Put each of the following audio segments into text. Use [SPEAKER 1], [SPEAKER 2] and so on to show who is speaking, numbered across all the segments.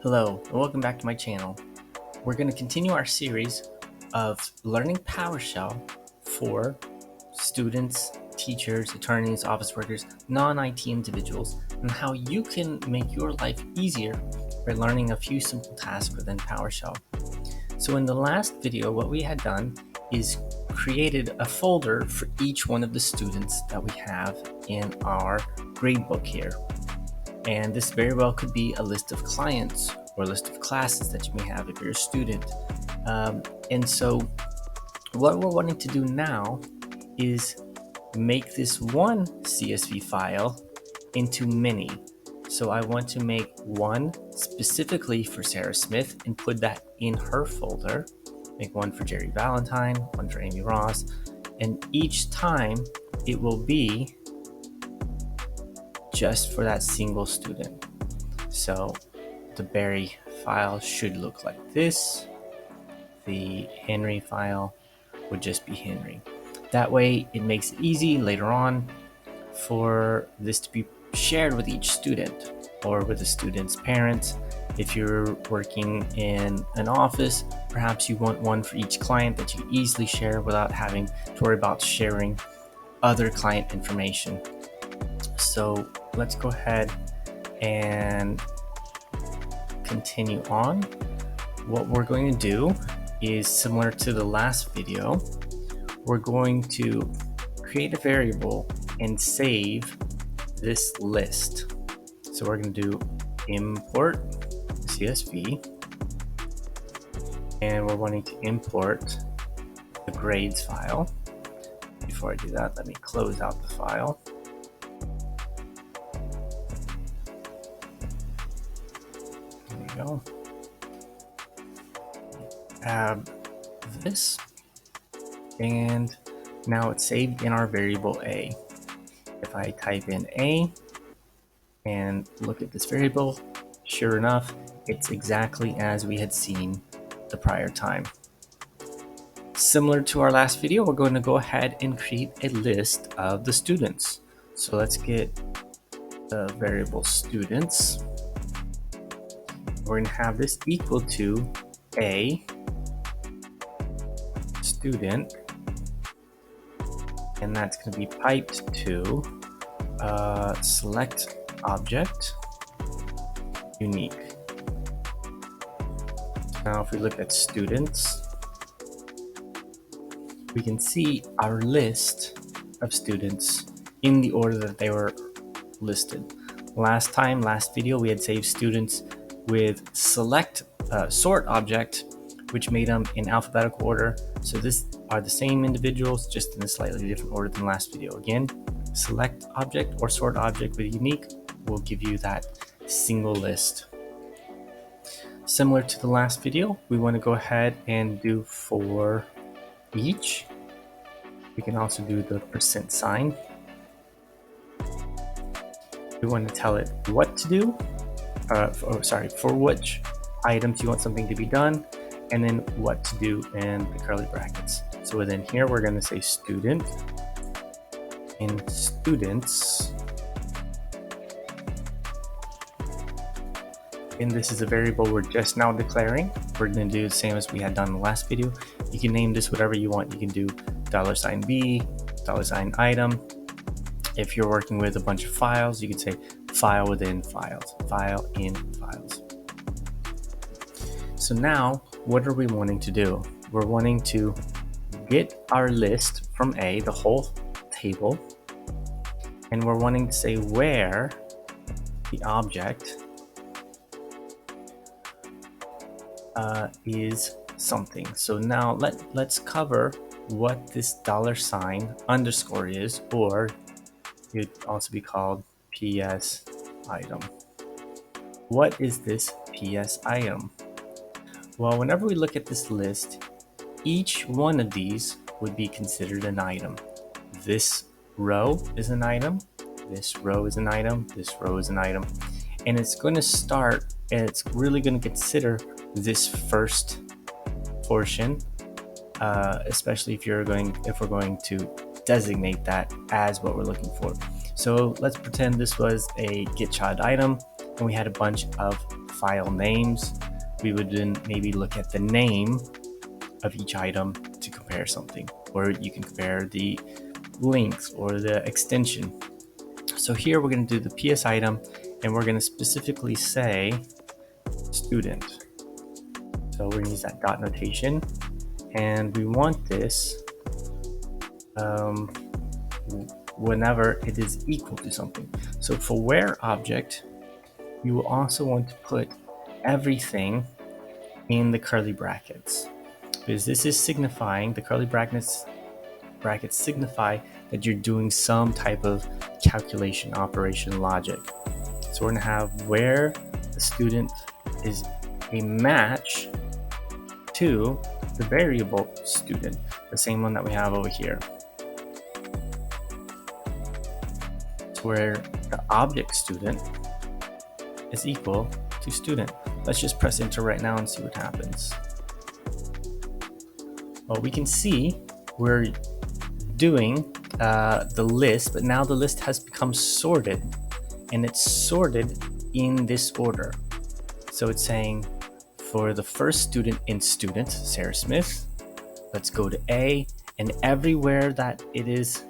[SPEAKER 1] Hello, and welcome back to my channel. We're going to continue our series of learning PowerShell for students, teachers, attorneys, office workers, non-IT individuals, and how you can make your life easier by learning a few simple tasks within PowerShell. So in the last video, what we had done is created a folder for each one of the students that we have in our gradebook here. And this very well could be a list of clients or a list of classes that you may have if you're a student. And so what we're wanting to do now is make this one CSV file into many. So I want to make one specifically for Sarah Smith and put that in her folder. Make one for Jerry Valentine, one for Amy Ross, and each time it will be just for that single student. So the Barry file should look like this. The Henry file would just be Henry. That way it makes it easy later on for this to be shared with each student or with the student's parents. If you're working in an office, perhaps you want one for each client that you easily share without having to worry about sharing other client information. So let's go ahead and continue on. What we're going to do is similar to the last video. We're going to create a variable and save this list. So we're going to do Import-CSV, and we're wanting to import the grades file. Before I do that, let me close out the file. There we go. Add this, and now it's saved in our variable A. If I type in A and look at this variable, sure enough, it's exactly as we had seen the prior time. Similar to our last video, we're going to go ahead and create a list of the students. So let's get the variable students. We're going to have this equal to A student, and that's going to be piped to select object unique. Now if we look at students, we can see our list of students in the order that they were listed. Last video, we had saved students with select sort object, which made them in alphabetical order. So this are the same individuals, just in a slightly different order than last video. Again, select object or sort object with unique will give you that single list. Similar to the last video, we want to go ahead and do for each. We can also do the %sign. We want to tell it what to do, for which items you want something to be done, and then what to do in the curly brackets. So within here, we're going to say student in students. And this is a variable we're just now declaring. We're going to do the same as we had done in the last video. You can name this whatever you want. You can do $B, $item. If you're working with a bunch of files, you can say file within files, file in files. So now, what are we wanting to do? We're wanting to get our list from A, the whole table, and we're wanting to say where the object is something. So now let's cover what this $_ is, or it would also be called PS item. What is this PS item? Well, whenever we look at this list, each one of these would be considered an item. This row is an item, this row is an item, this row is an item, and it's going to start, and it's really going to consider this first portion, especially if we're going to designate that as what we're looking for. So let's pretend this was a get child item and we had a bunch of file names, we would then maybe look at the name of each item to compare something, or you can compare the links or the extension. So here we're going to do the PS item, and we're going to specifically say student. So we're going to use that dot notation, and we want this whenever it is equal to something. So for where object, you will also want to put everything in the curly brackets, because this is signifying, the curly brackets signify that you're doing some type of calculation operation logic. So we're going to have where the student is a match to the variable student, the same one that we have over here. So where the object student is equal to student. Let's just press enter right now and see what happens. Well, we can see we're doing the list, but now the list has become sorted, and it's sorted in this order. So it's saying for the first student in student, Sarah Smith, let's go to A, and everywhere that it is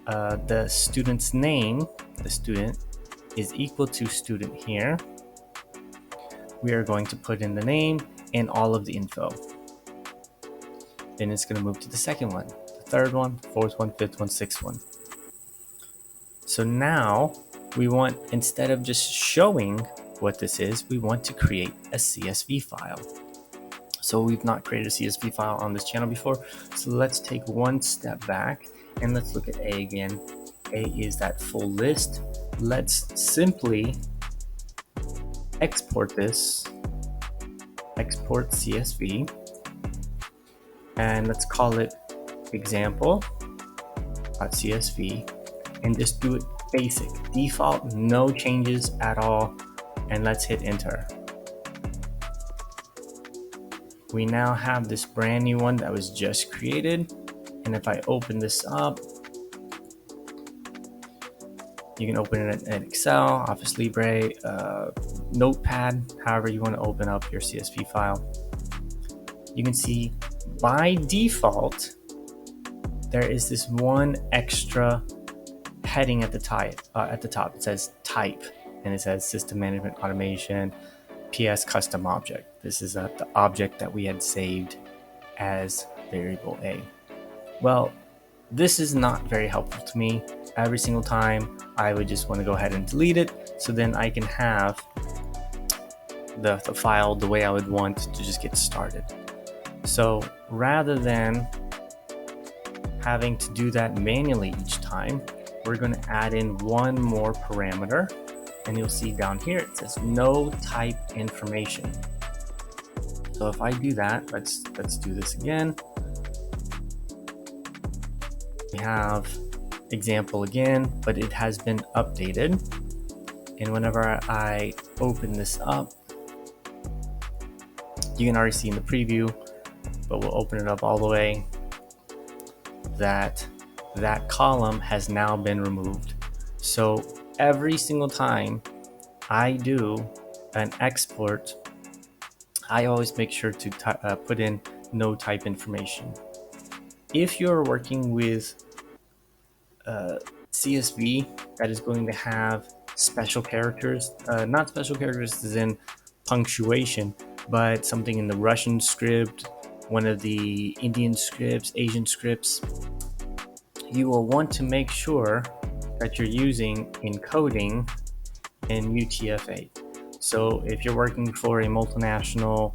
[SPEAKER 1] the student's name, the student is equal to student here, we are going to put in the name and all of the info. Then it's going to move to the second one, the third one, fourth one, fifth one, sixth one. So now we want, instead of just showing what this is, we want to create a CSV file. So we've not created a CSV file on this channel before. So let's take one step back and let's look at A again. A is that full list. Let's simply export this, Export-CSV, and let's call it example.csv, and just do it basic, default, no changes at all, and let's hit enter. We now have this brand new one that was just created, and if I open this up, you can open it in Excel, Office Libre, Notepad, however you want to open up your CSV file. You can see by default there is this one extra heading at the top. It says type, and it says system management automation PS custom object. This is the object that we had saved as variable A. Well, this is not very helpful to me. Every single time I would just want to go ahead and delete it, so then I can have the file the way I would want to just get started. So rather than having to do that manually each time, we're going to add in one more parameter, and you'll see down here it says no type information. So if I do that, let's do this again. We have example again, but it has been updated, and whenever I open this up, you can already see in the preview, but we'll open it up all the way, that column has now been removed. So every single time I do an export, I always make sure to put in no type information. If you're working with CSV that is going to have special characters, not special characters as in punctuation, but something in the Russian script, one of the Indian scripts, Asian scripts, you will want to make sure that you're using encoding in UTF-8. So if you're working for a multinational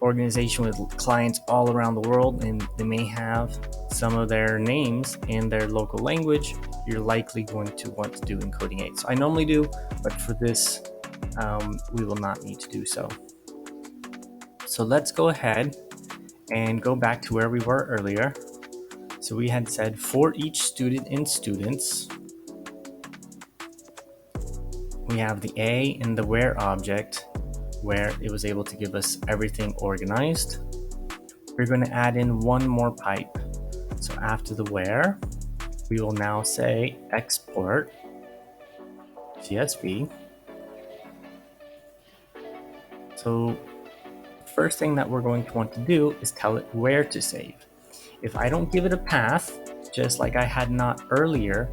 [SPEAKER 1] organization with clients all around the world, and they may have some of their names in their local language, you're likely going to want to do encoding 8. So I normally do, but for this, we will not need to do so. So let's go ahead and go back to where we were earlier. So we had said for each student in students, we have the A and the where object, where it was able to give us everything organized. We're going to add in one more pipe. So after the where, we will now say export CSV, So first thing that we're going to want to do is tell it where to save. If I don't give it a path, just like I had not earlier,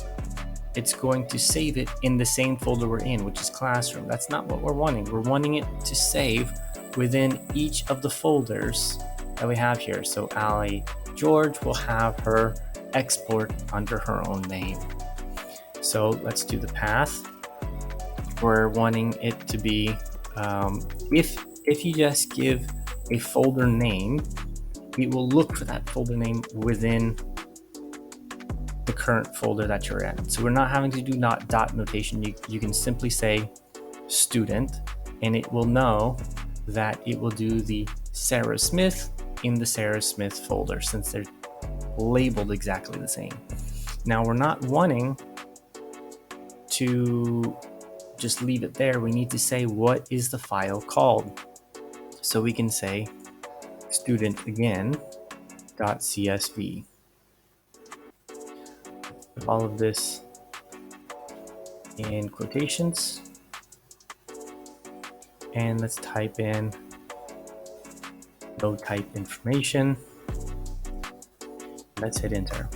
[SPEAKER 1] it's going to save it in the same folder we're in, which is classroom. That's not what we're wanting. We're wanting it to save within each of the folders that we have here. So Allie George will have her export under her own name. So let's do the path. We're wanting it to be, if you just give a folder name, it will look for that folder name within the current folder that you're in. So we're not having to do dot notation. You can simply say student, and it will know that it will do the Sarah Smith in the Sarah Smith folder, since they're labeled exactly the same. Now we're not wanting to just leave it there. We need to say what is the file called. So we can say student again .csv. All of this in quotations, and let's type in load type information. Let's hit enter.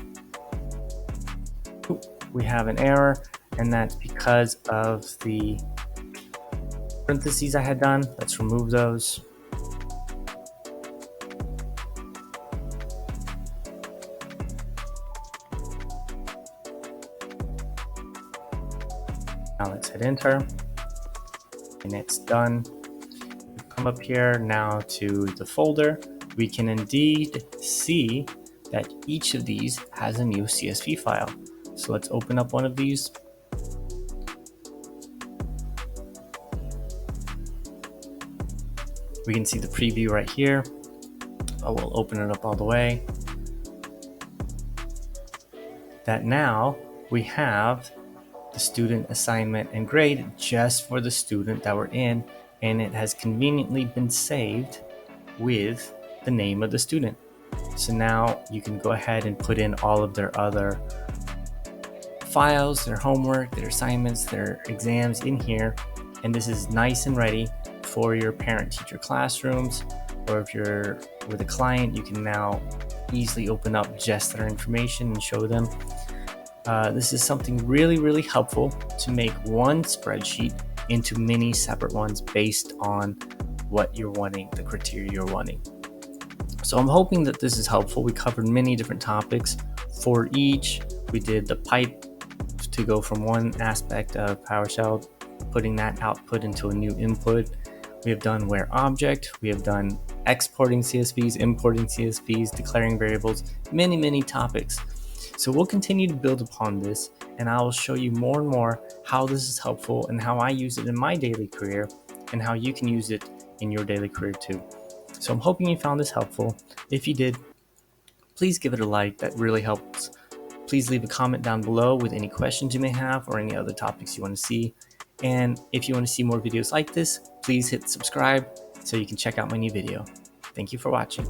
[SPEAKER 1] We have an error, and that's because of the parentheses I had done. Let's remove those. Now let's hit enter, and it's done. Come up here now to the folder. We can indeed see that each of these has a new CSV file. So let's open up one of these. We can see the preview right here. I will open it up all the way. That now we have the student assignment and grade just for the student that we're in, and it has conveniently been saved with the name of the student. So now you can go ahead and put in all of their other files, their homework, their assignments, their exams in here, and this is nice and ready for your parent-teacher classrooms. Or if you're with a client, you can now easily open up just their information and show them. This is something really helpful to make one spreadsheet into many separate ones based on what you're wanting, the criteria you're wanting. So I'm hoping that this is helpful. We covered many different topics for each. We did the pipe to go from one aspect of PowerShell, putting that output into a new input. We have done where object, we have done exporting CSVs, importing CSVs, declaring variables, many topics. So we'll continue to build upon this, and I will show you more and more how this is helpful and how I use it in my daily career and how you can use it in your daily career too. So I'm hoping you found this helpful. If you did, please give it a like. That really helps. Please leave a comment down below with any questions you may have or any other topics you want to see. And if you want to see more videos like this, please hit subscribe so you can check out my new video. Thank you for watching.